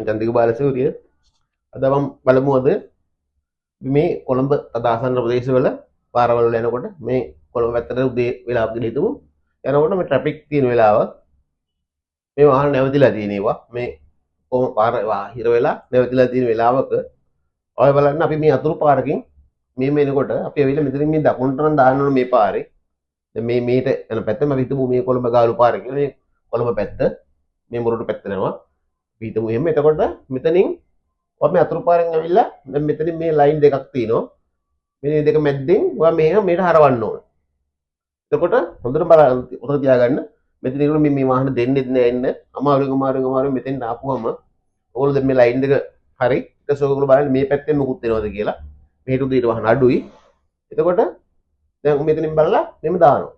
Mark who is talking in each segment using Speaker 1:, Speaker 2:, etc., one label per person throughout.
Speaker 1: චන්දික බාලසූරිය. අද මම බලමු අද මේ කොළඹ අදාසන්න ප්‍රදේශවල පාරවල් වල යනකොට මේ කොළඹ පැත්තට උදේ වෙලාවක හිටමු. යනකොට මේ ට්‍රැෆික් තියෙන වෙලාව මේ වාහන නැවතිලා තියෙනවා. මේ කොහොම පාර හිර වෙලා නැවතිලා තියෙන වෙලාවක ඔය බලන්න අපි මේ අතුරු පාරකින් මේ මේනකොට අපි ඇවිල්ලා මෙතනින් මේ දකුණට නම් දාන්න ඕන මේ පාරේ. දැන් මේ මේට යන පැත්ත මම හිතමු මේ කොළඹ ගාලු පාර කියලා. මේ කොළඹ පැත්ත මේ මුරුඩු පැත්ත යනවා. අපි හිතමු එහෙම. එතකොට මෙතනින් ඔය මේ අතුරු පාරෙන් ඇවිල්ලා දැන් මෙතනින් මේ ලයින් දෙකක් තියෙනවා. මේ දෙක මැද්දෙන් ඔයා මේට හරවන්න ඕන. එතකොට හොඳට බලන්න උතර තියාගන්න. මෙතන ඉන්න මේ වාහන දෙන්නෙත් නෑ එන්න. අමාරුවෙන් මෙතෙන් ආපුවම ඕගොල්ලෝ දැන් මේ ලයින් දෙක හරි ඊට පස්සේ ඔයගොල්ලෝ බලන්න මේ පැත්තෙන් මොකුත් වෙනවද කියලා. මෙහෙට උදේට වාහන අඩුයි. එතකොට දැන් මෙතනින් බලලා මෙහෙම දානවා.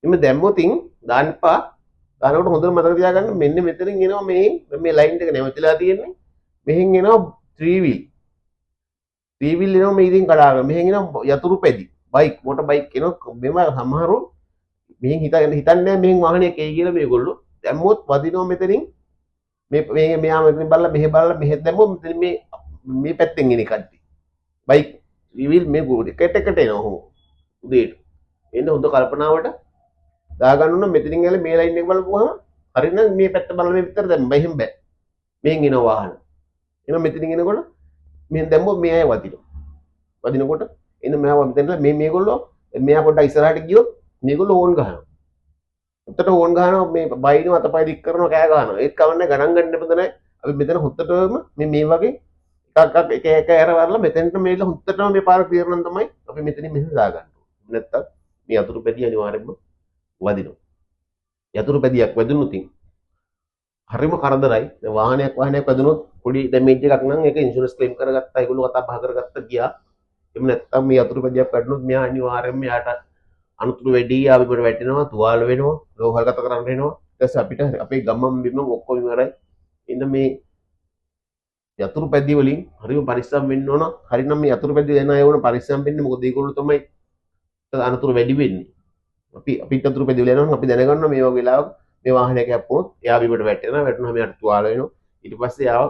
Speaker 1: මෙහෙම දැම්මොතින් දාන්න එපා. දානකොට හොඳට මතක තියාගන්න මෙන්න මෙතනින් එනවා මේ ලයින් එක නැවතිලා තියෙන්නේ. මෙහෙන් එනවා 3 wheel. 3 wheel එනවා මේ ඉතින් කඩාගෙන. මෙහෙන් එනවා යතුරු පැදි. බයික් මොටර් බයික් එනවා. මෙම සමහරු මෙහෙන් හිතන්නේ මෙහෙන් වාහනයක් එයි කියලා මේගොල්ලෝ. දැම්මොත් වදිනවා මෙතනින්. මේ මෙයා මෙතනින් බලලා මෙහෙ දැම්මොත් මෙතන මේ පැත්තෙන් එන කට්ටිය. බයික් 3 wheel මේ ගෝඩ එකට එනවා ඔහොම. උදේට. එන්න හොඳ කල්පනාවට දාගන්න ඕන මෙතනින් ඇවිල්ලා මේ ලයින් එක බලපුවහම හරිනම් මේ පැත්ත බලලා මේ විතර දැම්ම බෑ එහෙම බෑ. මෙහෙන් එන වාහන. එනවා මෙතනින් එනකොට මෙහෙන් දැම්මොත් මේ අය වදිනවා. වදිනකොට එන්න මෙයා මෙතන මේගොල්ලෝ මෙයා පොඩ්ඩක් ඉස්සරහට ගියොත් මේගොල්ලෝ ඕන් ගහනවා. උත්තර ඕන් ගහනවා මේ බයින අතපය දික් කරනවා කෑ ගහනවා. ඒක කවන්නේ ගණන් ගන්න දෙපද නැහැ. අපි මෙතන හොත්තටම මේ වගේ එකක් එක ඇරවරලා මෙතෙන්ට මේලා හොත්තටම මේ පාර ක්ලියර් නම් තමයි අපි මෙතනින් මෙහෙම දාගන්න. නැත්තම් මේ අතුරු පැදිය අනිවාර්යයෙන්ම වදිනවා. යතුරු පැදියක් වැදුනොත් හරිම කරදරයි. දැන් වාහනයක් වැදුනොත් පොඩි ඩැමේජ් එකක් නම් ඒක ඉන්ෂුරන්ස් ක්ලේම් කරගත්තා. ඒගොල්ලෝ කතා බහ කරගත්තා ගියා. එහෙම නැත්තම් මේ යතුරු පැදියක් වැටුනොත් මෙයා අනිවාර්යයෙන්ම යාට අනුතුරු වැඩි ආවිපර වැටෙනවා, තුවාල වෙනවා, ලෝහල්ගත කරන්න වෙනවා. ඊට පස්සේ අපිට අපේ ගමම් බිමම් ඔක්කොම ඉවරයි. ඉන්න මේ යතුරු පැදි වලින් හරිම පරිස්සම් වෙන්න ඕන. හරිනම් මේ යතුරු පැදි දෙන අය වුණ පරිස්සම් වෙන්න. මොකද ඒගොල්ලෝ තමයි අනුතුරු වැඩි වෙන්නේ. අපි යතුරු පැදි වල යනවා අපි දැනගන්නවා මේ වගේ වෙලාවක මේ වාහනයක යප්පුවොත් එයා බිමට වැටෙනවා මෙයාට තුවාල වෙනවා. ඊට පස්සේ යාව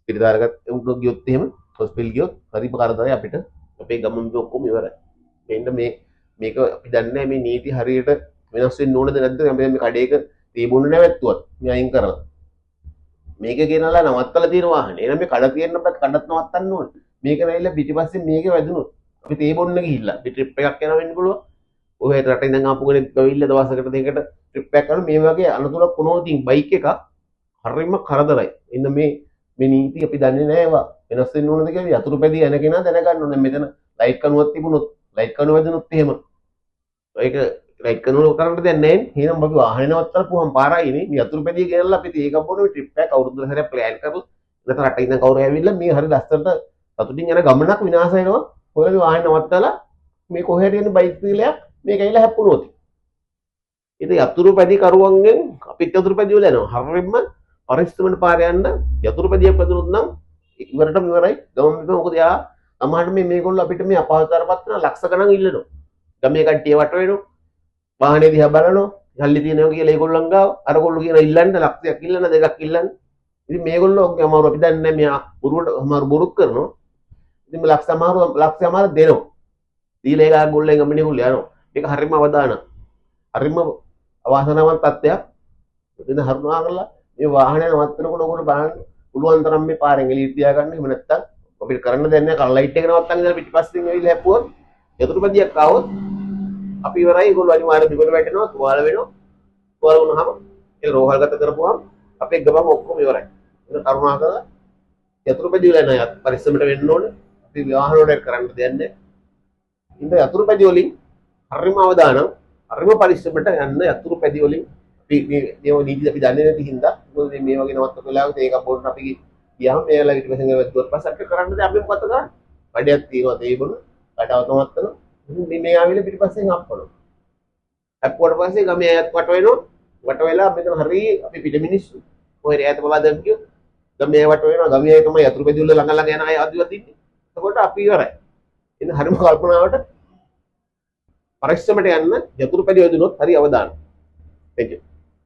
Speaker 1: ස්පිරිතාලකට උඩ ගියොත් එහෙම හොස්පිටල් ගියොත් හරිම කරදරයි අපිට. අපේ ගමම් බිම ඔක්කොම ඉවරයි. මෙන්න මේක අපි දන්නේ මේ නීති හරියට වෙනස් වෙන්න ඕනද නැද්ද? අපි මේ කඩේක තීබුණ නැවැත්තුවත් මේ අයින් කරලා මේක ගෙනලා නවත්තලා තියෙන වාහනේ. එහෙනම් මේ කඩ තියෙන බත් කඩත් නවත්තන්න ඕන. මේක නැවිලා පිටිපස්සේ මේක වැදුනොත් අපි තීබුන්න ගිහිල්ලා අපි ට්‍රිප් එකක් යනවා වෙන්න පුළුවන්. ඔය රටේ ඉඳන් ආපු කෙනෙක් ගවිල්ලා දවසකට දෙකකට ට්‍රිප් එකක් කරන මේ වගේ අනතුරක් වුණොත් ඉතින් බයික් එක හරිම කරදරයි. එන්න මේ නීති අපි දන්නේ නැහැ ඒවා. වෙනස් වෙන්න ඕනද කියලා යතුරු පැදී යන කෙනා දැනගන්න ඕනේ. මෙතන ලයිට් කණුවක් තිබුණොත් ලයිට් කණුව වැදුනොත් එහෙම ඒක ලයිට් කණුව කරන්න දෙයක් නැහැ. එහෙනම් අපි වාහනේ නවත්තලා පුහම් පාරයි නේ. මේ යතුරු පැදිය ගෙනල්ලා අපි ඒක බොන ට්‍රිප් එකක් අවුරුද්දකට හැරයක් ප්ලෑන් කරලා නැත්නම් රටේ ඉඳන් කවුරු ඇවිල්ලා මේ හරි ලස්සනට සතුටින් යන ගමනක් විනාශ වෙනවා. ඔයගේ වාහනේ නවත්තලා මේ කොහෙට යන බයික් වීලයක් මේක ඇවිල්ලා හැප්පුණොත්. ඉතින් යතුරු පැදි කරුවන්ගෙන් අපිත් යතුරු පැදි වල යනවා. හරියම පරිස්සමෙන් පාර යන්න යතුරු පැදියක් වැදුනොත් නම් ඉවරටම ඉවරයි. ගමන් මොකද යා සමහරට මේගොල්ලෝ අපිට මේ අපහසුතාවපත් වෙන ලක්ෂ ගණන් ඉල්ලනවා. ගමේ කට්ටිය වට වෙනවා. වාහනේ දිහා බලනවා. යල්ලි තියෙනවා කියලා ඒගොල්ලන් ගාව අරගොල්ලෝ කියන ඉල්ලන්න ලක්ෂයක් ඉල්ලන්න දෙකක් ඉල්ලන්න. ඉතින් මේගොල්ලෝ අමාරු අපි දන්නේ නැහැ මෙයා බොරුවට අමාරු බොරුක් කරනවා. ඉතින් මේ ලක්ෂ අමාරු දෙනවා. දීලා ඒක ගොල්ලෙන් ගමනේ ගොල්ලෝ යනවා. ඒක හරියම අවදාන. හරියම අවාසනාවන්ත තත්ත්වයක්. ඉතින් හරුණා කරලා මේ වාහනේ නවත්තනකොට ඔයගොල්ලෝ බලන්න පුළුවන් තරම් මේ පාරෙන් එළියට තියාගන්න. එහෙම නැත්තම් අපිට කරන්න දෙයක් නැහැ. කල් ලයිට් එක නවත්තන් ඉඳලා පිටිපස්සෙන් ඇවිල්ලා හැප්පුවොත් යතුරු පැදියක් ආවොත් අපි ඉවරයි. ඒගොල්ලෝ අනිවාර්යයෙන් බිමට වැටෙනවා, තුවාල වෙනවා. තුවාල වුණාම ඒ රෝහල්ගත කරපුවාම අපේ ගමම ඔක්කොම ඉවරයි. ඒක කරුණා කරලා යතුරු පැදි වල යන පරිස්සමට වෙන්න ඕනේ. අපි වාහන වලට කරන්න දෙයක් නැහැ. ඉතින් යතුරු පැදි වලින් හරිම අවදානම් හරිම පරිස්සමට යන්න යතුරු පැදි වලින් මේ නීති අපි දන්නේ නැති හින්දා මොකද මේ වගේ නවත්තක වෙලාවක ඒක පොඩ්ඩක් අපි ගියාම මේලා ඊට පස්සේ වැද්දුවත් පස්සේ අපිට කරන්න දෙයක් අපි මොකද කරන්නේ? කඩයක් තියෙනවා තේබුණ කඩව නවත්තන මේ ආවිල පිටිපස්සෙන් අප්පනවා. අප්පුවට පස්සේ ගමේ අයත් වට වෙනවා. වට වෙලා මෙතන හරි අපි පිට මිනිස්සු ඔය රැයට බලා දැන් කියොත් ගමේ වට වෙනවා. ගමේ අය තමයි යතුරු පැදි වල ළඟ යන අය අදිවත් ඉන්නේ. එතකොට අපි ඉවරයි. ඉතින් හරිම කල්පනාවට පරිස්සමට යන්න යතුරු පැදි වැදුනොත් හරි අවදානම්. Thank you.